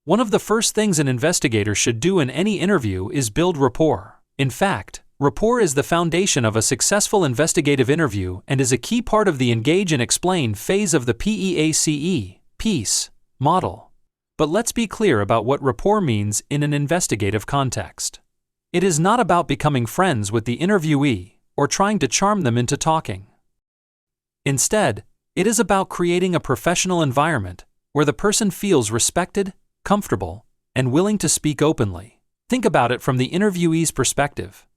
One of the first things an investigator should do in any interview is build rapport. In fact, rapport is the foundation of a successful investigative interview and is a key part of the engage and explain phase of the PEACE model. But let's be clear about what rapport means in an investigative context. It is not about becoming friends with the interviewee or trying to charm them into talking. Instead, it is about creating a professional environment where the person feels respected, comfortable, and willing to speak openly. Think about it from the interviewee's perspective.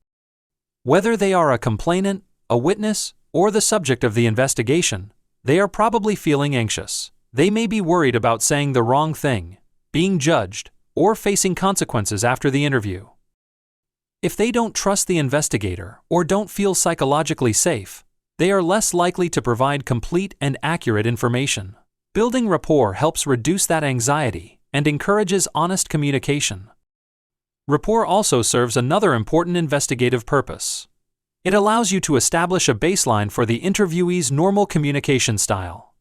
Whether they are a complainant, a witness, or the subject of the investigation, they are probably feeling anxious. They may be worried about saying the wrong thing, being judged, or facing consequences after the interview. If they don't trust the investigator or don't feel psychologically safe, they are less likely to provide complete and accurate information. Building rapport helps reduce that anxiety and encourages honest communication. Rapport also serves another important investigative purpose. It allows you to establish a baseline for the interviewee's normal communication style.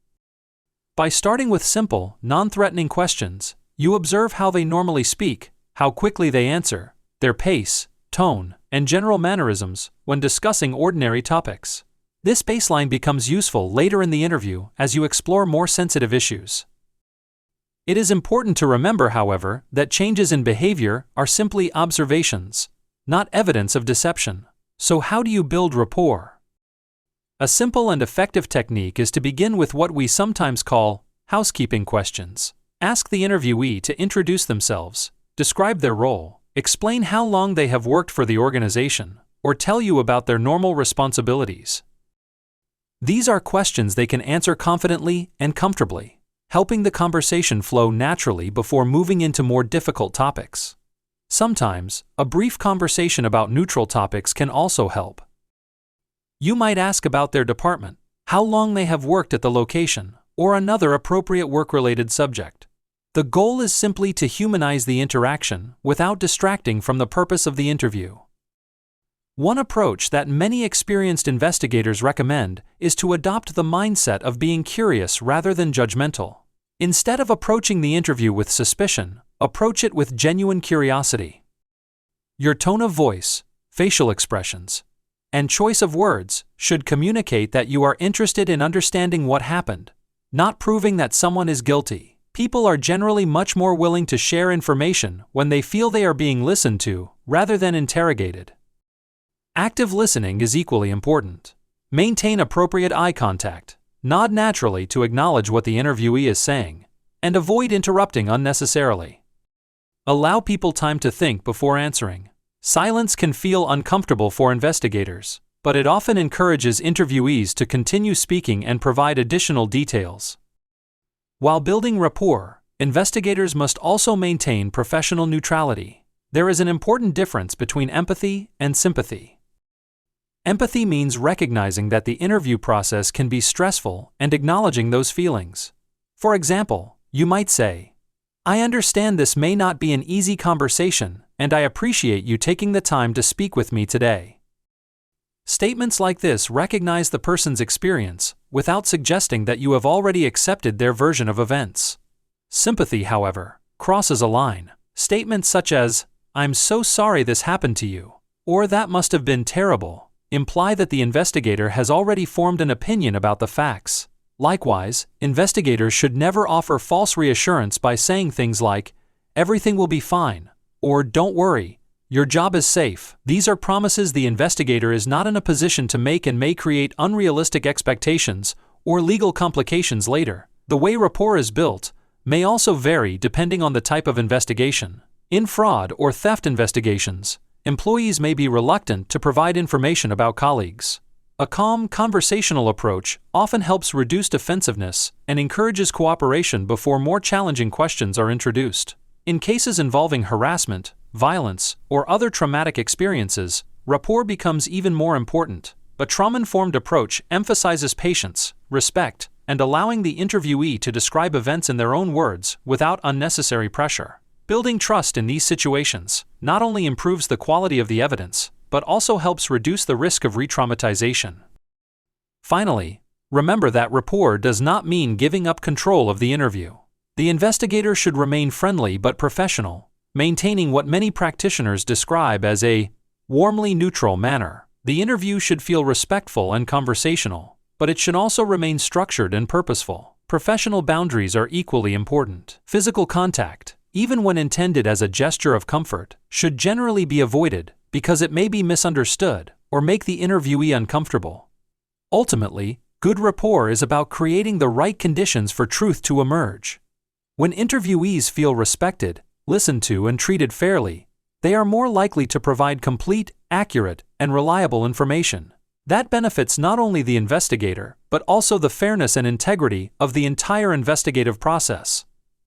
By starting with simple, non-threatening questions, you observe how they normally speak, how quickly they answer, their pace, tone, and general mannerisms when discussing ordinary topics. This baseline becomes useful later in the interview as you explore more sensitive issues. It is important to remember, however, that changes in behavior are simply observations, not evidence of deception. So how do you build rapport? A simple and effective technique is to begin with what we sometimes call housekeeping questions. Ask the interviewee to introduce themselves, describe their role, explain how long they have worked for the organization, or tell you about their normal responsibilities. These are questions they can answer confidently and comfortably, helping the conversation flow naturally before moving into more difficult topics. Sometimes, a brief conversation about neutral topics can also help. You might ask about their department, how long they have worked at the location, or another appropriate work-related subject. The goal is simply to humanize the interaction without distracting from the purpose of the interview. One approach that many experienced investigators recommend is to adopt the mindset of being curious rather than judgmental. Instead of approaching the interview with suspicion, approach it with genuine curiosity. Your tone of voice, facial expressions, and choice of words should communicate that you are interested in understanding what happened, not proving that someone is guilty. People are generally much more willing to share information when they feel they are being listened to rather than interrogated. Active listening is equally important. Maintain appropriate eye contact, nod naturally to acknowledge what the interviewee is saying, and avoid interrupting unnecessarily. Allow people time to think before answering. Silence can feel uncomfortable for investigators, but it often encourages interviewees to continue speaking and provide additional details. While building rapport, investigators must also maintain professional neutrality. There is an important difference between empathy and sympathy. Empathy means recognizing that the interview process can be stressful and acknowledging those feelings. For example, you might say, "I understand this may not be an easy conversation, and I appreciate you taking the time to speak with me today." Statements like this recognize the person's experience without suggesting that you have already accepted their version of events. Sympathy, however, crosses a line. Statements such as, "I'm so sorry this happened to you," or "that must have been terrible," imply that the investigator has already formed an opinion about the facts. Likewise, investigators should never offer false reassurance by saying things like, "Everything will be fine," or "Don't worry, your job is safe." These are promises the investigator is not in a position to make and may create unrealistic expectations or legal complications later. The way rapport is built may also vary depending on the type of investigation. In fraud or theft investigations, employees may be reluctant to provide information about colleagues. A calm, conversational approach often helps reduce defensiveness and encourages cooperation before more challenging questions are introduced. In cases involving harassment, violence, or other traumatic experiences, rapport becomes even more important. A trauma-informed approach emphasizes patience, respect, and allowing the interviewee to describe events in their own words without unnecessary pressure. Building trust in these situations not only improves the quality of the evidence, but also helps reduce the risk of re-traumatization. Finally, remember that rapport does not mean giving up control of the interview. The investigator should remain friendly but professional, maintaining what many practitioners describe as a warmly neutral manner. The interview should feel respectful and conversational, but it should also remain structured and purposeful. Professional boundaries are equally important. Physical contact, even when intended as a gesture of comfort, should generally be avoided because it may be misunderstood or make the interviewee uncomfortable. Ultimately, good rapport is about creating the right conditions for truth to emerge. When interviewees feel respected, listened to, and treated fairly, they are more likely to provide complete, accurate, and reliable information. That benefits not only the investigator, but also the fairness and integrity of the entire investigative process.